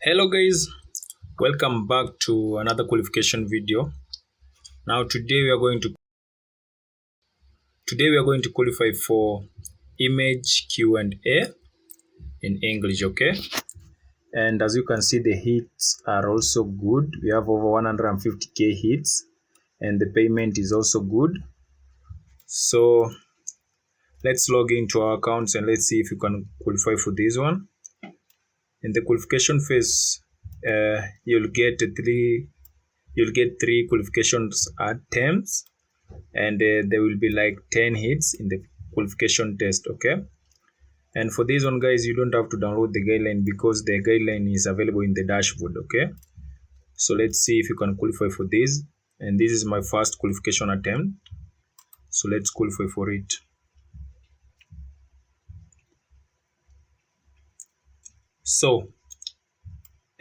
Hello guys, welcome back to another qualification video. Now today we are going to qualify for image Q&A in English, okay? And as you can see, the hits are also good. We have over 150k hits and the payment is also good. So let's log into our accounts and let's see if you can qualify for this one. In the qualification phase, you'll get three qualifications attempts, and there will be like 10 hits in the qualification test, okay? And for this one, guys, you don't have to download the guideline because the guideline is available in the dashboard, okay? So let's see if you can qualify for this. And this is my first qualification attempt, so let's qualify for it. So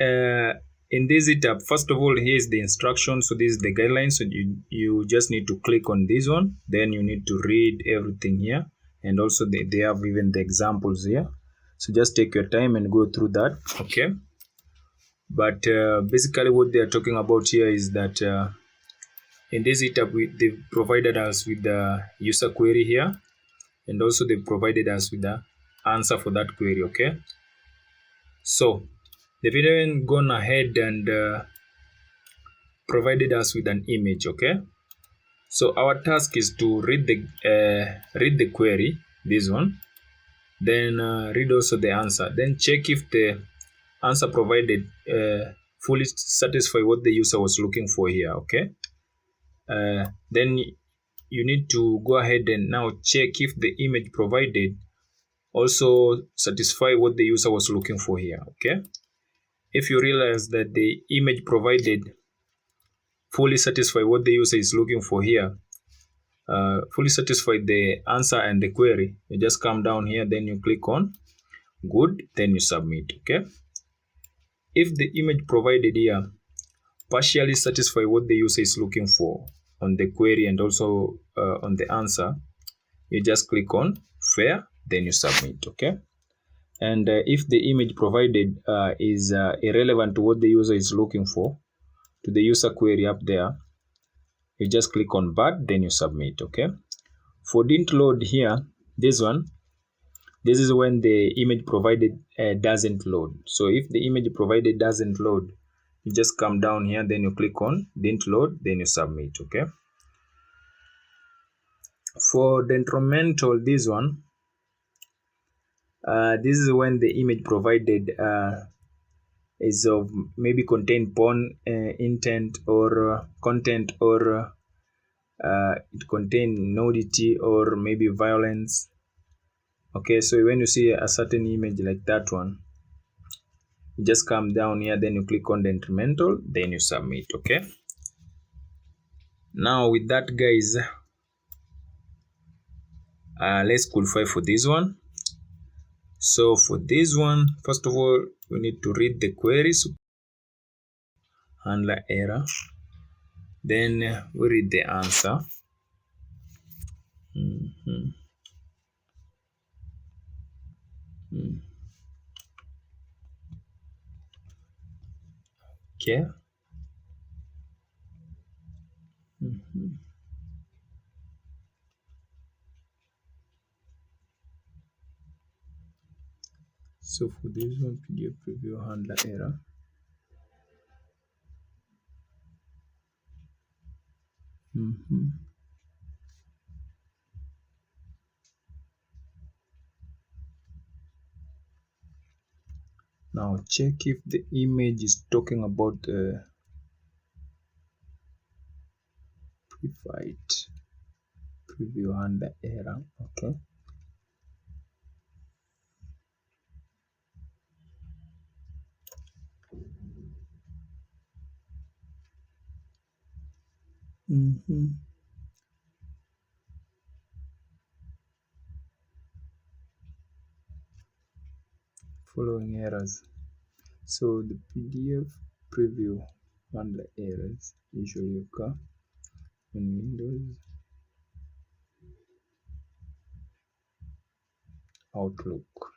in this Hitapp, first of all, here's the instruction. So this is the guidelines. So you just need to click on this one, then you need to read everything here, and also they have even the examples here. So just take your time and go through that, okay? But basically what they are talking about here is that in this Hitapp, they've provided us with the user query here, and also they've provided us with the answer for that query, okay? So they've even gone ahead and provided us with an image, okay? So our task is to read the query, this one, then read also the answer, then check if the answer provided fully satisfy what the user was looking for here, okay? Then you need to go ahead and now check if the image provided also satisfy what the user was looking for here, okay? If you realize that the image provided fully satisfy what the user is looking for here, fully satisfy the answer and the query, you just come down here, then you click on good, then you submit, okay? If the image provided here partially satisfy what the user is looking for on the query and also on the answer, you just click on fair, then you submit, okay? And if the image provided is irrelevant to what the user is looking for, to the user query up there, you just click on bad, then you submit, okay? For didn't load here, this is when the image provided doesn't load. So if the image provided doesn't load, you just come down here, then you click on didn't load, then you submit, okay? For the instrumental, this one, this is when the image provided is of maybe contain porn intent or content, or it contain nudity or maybe violence, okay? So when you see a certain image like that one, you just come down here, then you click on the instrumental, then you submit, okay? Now with that, guys, let's qualify for this one. So for this one, first of all, we need to read the queries, handler error, then we read the answer. Okay. So for this one, PDF preview handler error. Now check if the image is talking about pre-fight preview handler error, okay? Following errors. So the PDF preview handler errors usually occur in Windows, Outlook.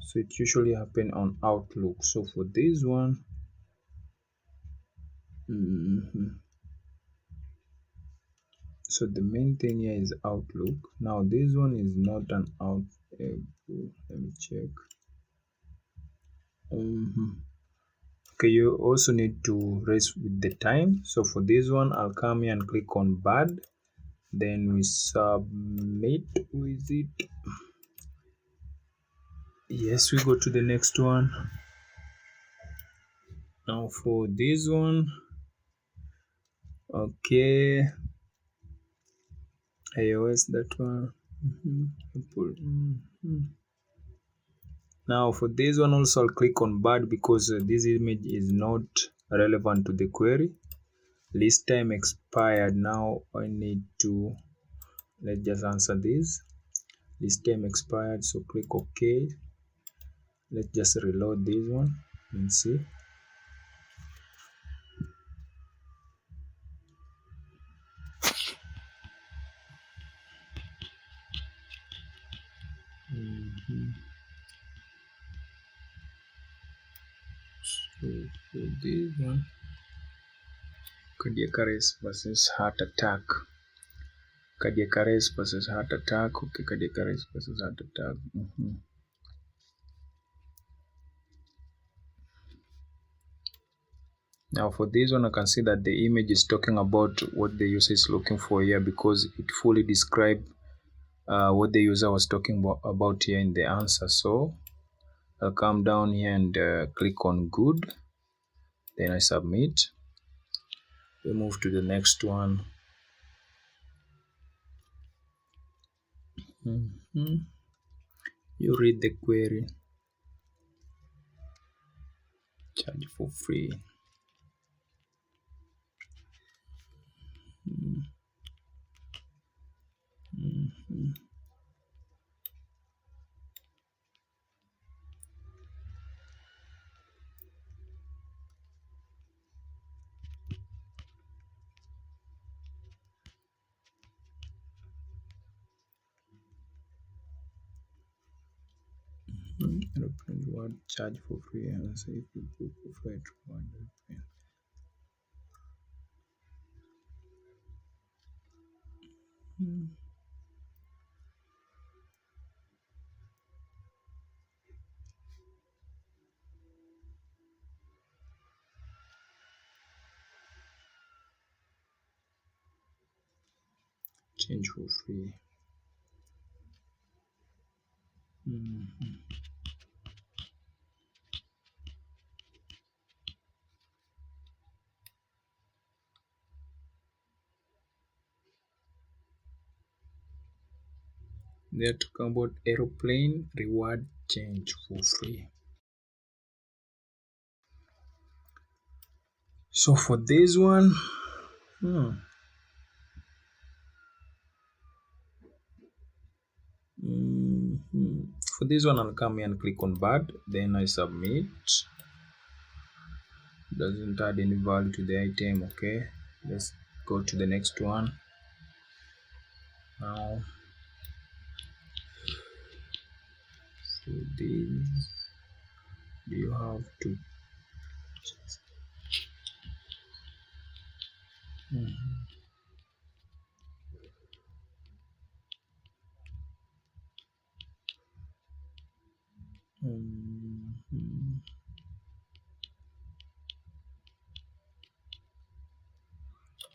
So it usually happen on Outlook. So for this one, so the main thing here is Outlook. Now this one is not an Outlook. Let me check. Okay, you also need to raise with the time. So for this one, I'll come here and click on bad. Then we submit with it. Yes, we go to the next one. Now for this one, okay, iOS, that one. Now for this one also, I'll click on bad because this image is not relevant to the query. List time expired. Now I need to, let's just answer this. List time expired, so click OK. Let's just reload this one and see. So for this one, cardiac arrest versus heart attack. Cardiac arrest versus heart attack. Okay, cardiac arrest versus heart attack. Now for this one, I can see that the image is talking about what the user is looking for here because it fully describes what the user was talking about here in the answer. So I'll come down here and click on good. Then I submit. We move to the next one. You read the query. Charge for free. Aeroplane reward, charge for free, and say if you book for flight reward. Change for free. They're talking about aeroplane reward change for free. So for this one, for this one, I'll come here and click on bad. Then I submit. Doesn't add any value to the item. Okay, let's go to the next one. Now for this, you have to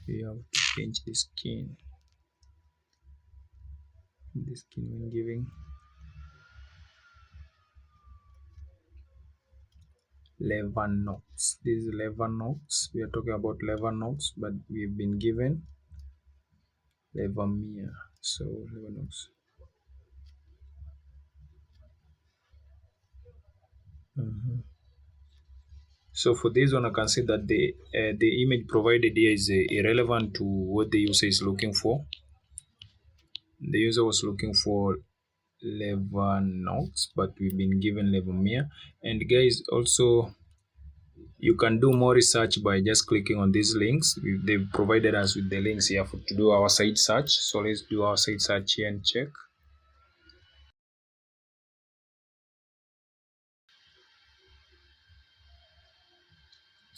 you have to change the skin. The skin when giving Levanox. This is Levanox. We are talking about Levanox, but we've been given Levamia. So Levanox. So for this one, I can see that the image provided here is irrelevant to what the user is looking for. The user was looking for Levanox, but we've been given Levamia. And guys, also you can do more research by just clicking on these links. They've provided us with the links here to do our site search. So let's do our site search here and check.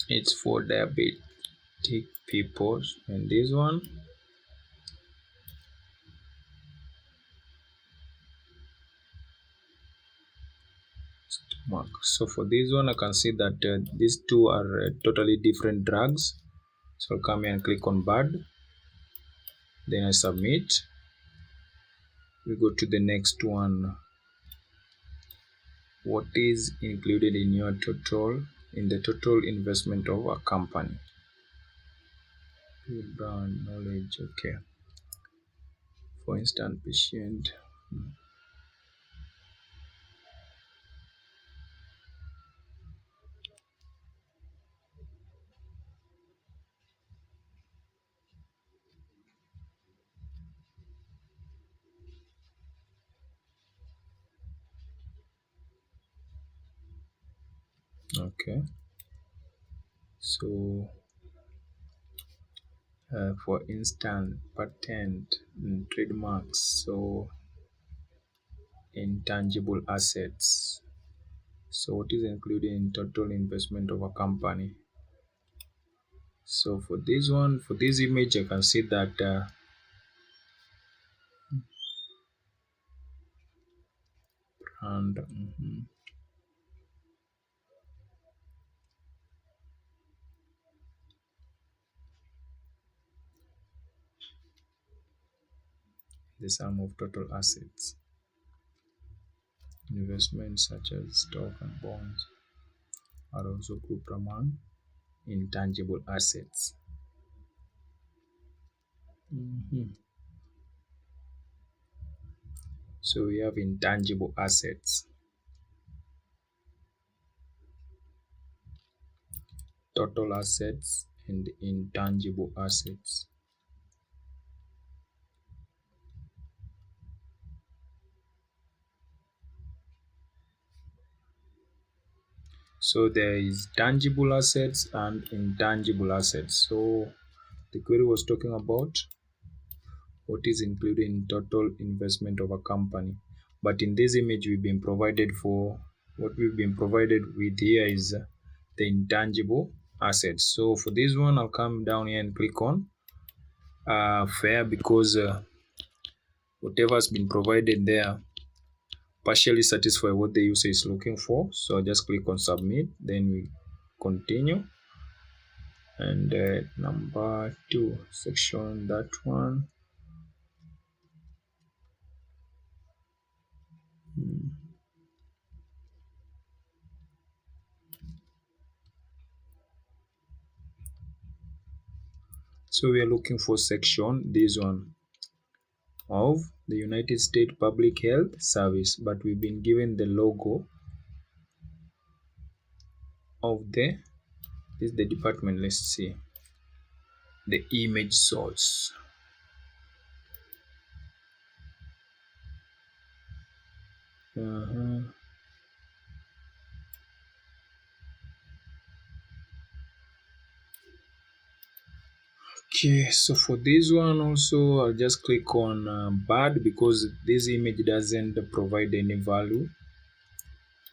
it's for diabetic people. And this one, stomach. So for this one, I can see that these two are totally different drugs. So I'll come here and click on bad, then I submit. We go to the next one. What is included in your the total investment of a company? Brand knowledge. Okay, for instance, patient. Okay, so for instance, patent and trademarks. So intangible assets. So what is included in total investment of a company? So for this one, for this image, I can see that and the sum of total assets, investments such as stock and bonds are also grouped among intangible assets. So we have intangible assets, total assets, and intangible assets. So there is tangible assets and intangible assets. So the query was talking about what is included in total investment of a company. But in this image, we've been provided for what we've been provided with here is the intangible assets. So for this one, I'll come down here and click on fair, because whatever has been provided there partially satisfy what the user is looking for. So I'll just click on submit, then we continue. And number 2 section, that one. So we are looking for section, this one, of the United States Public Health Service, but we've been given the logo of this is the department. Let's see the image source. Okay, so for this one also, I'll just click on bad, because this image doesn't provide any value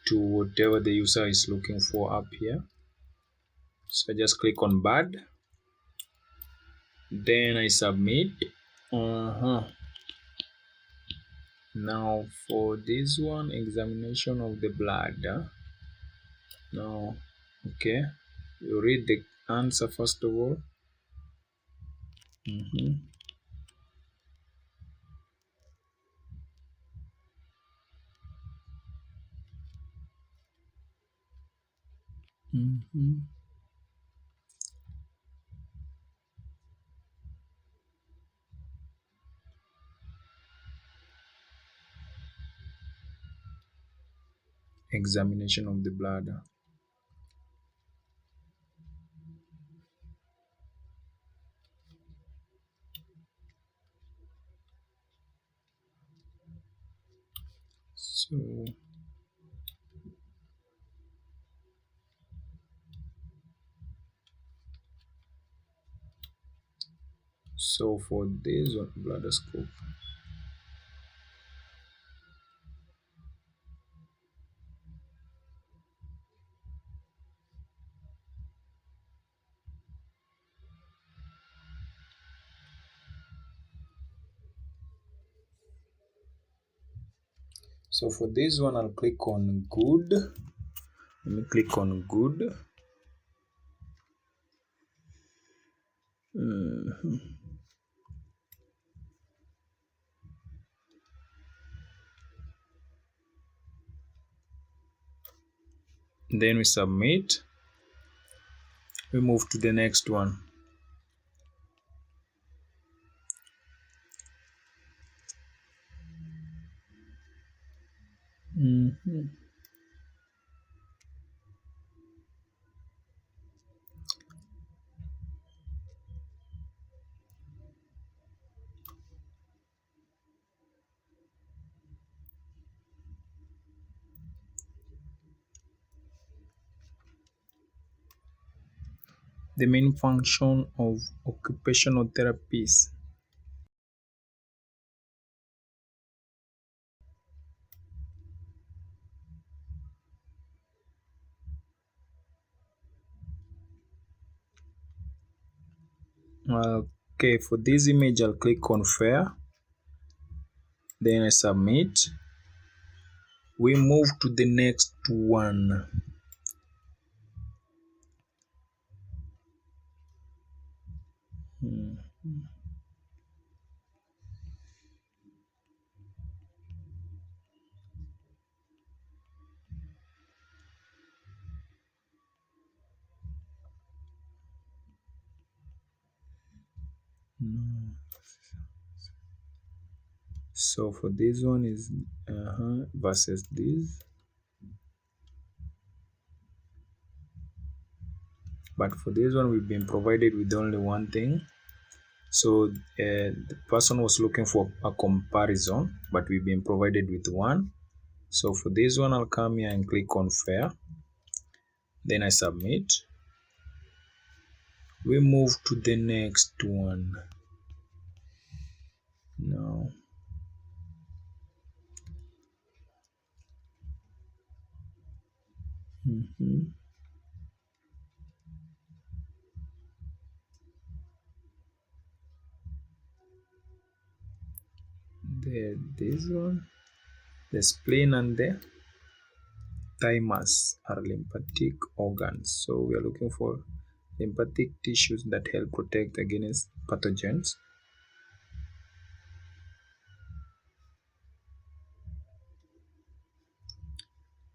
to whatever the user is looking for up here. So I just click on bad, then I submit. Now for this one, examination of the blood. Now, okay, you read the answer first of all. Examination of the bladder. So for this one, bladder scope. So for this one, I'll click on good. Let me click on good. Then we submit. We move to the next one. The main function of occupational therapies. Okay, for this image, I'll click on fair. Then I submit. We move to the next one. So for this one is versus this, but for this one we've been provided with only one thing. So the person was looking for a comparison, but we've been provided with one. So for this one, I'll come here and click on fair. Then I submit. We move to the next one. Now this one, the spleen and the thymus are lymphatic organs. So we are looking for lymphatic tissues that help protect against pathogens.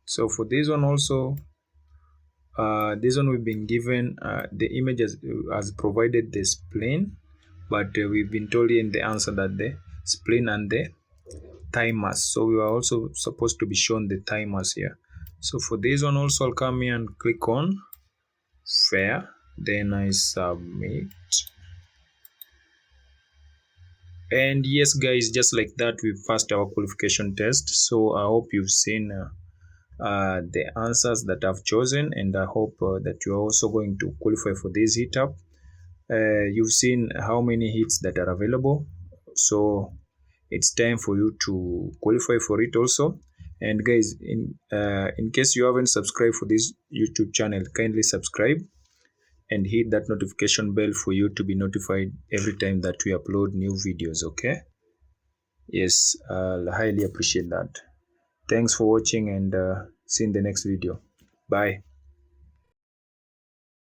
So for this one also, this one we've been given the image has provided the spleen, but we've been told in the answer that the spleen and the thymus. So we are also supposed to be shown the thymus here. So for this one also, I'll come here and click on fair. Then I submit. And yes guys, just like that, we passed our qualification test. So I hope you've seen the answers that I've chosen, and I hope that you're also going to qualify for this Hitapp. You've seen how many hits that are available, so it's time for you to qualify for it also. And guys, in case you haven't subscribed for this YouTube channel, kindly subscribe and hit that notification bell for you to be notified every time that we upload new videos. Okay, yes, I'll highly appreciate that. Thanks for watching, and see you in the next video. Bye.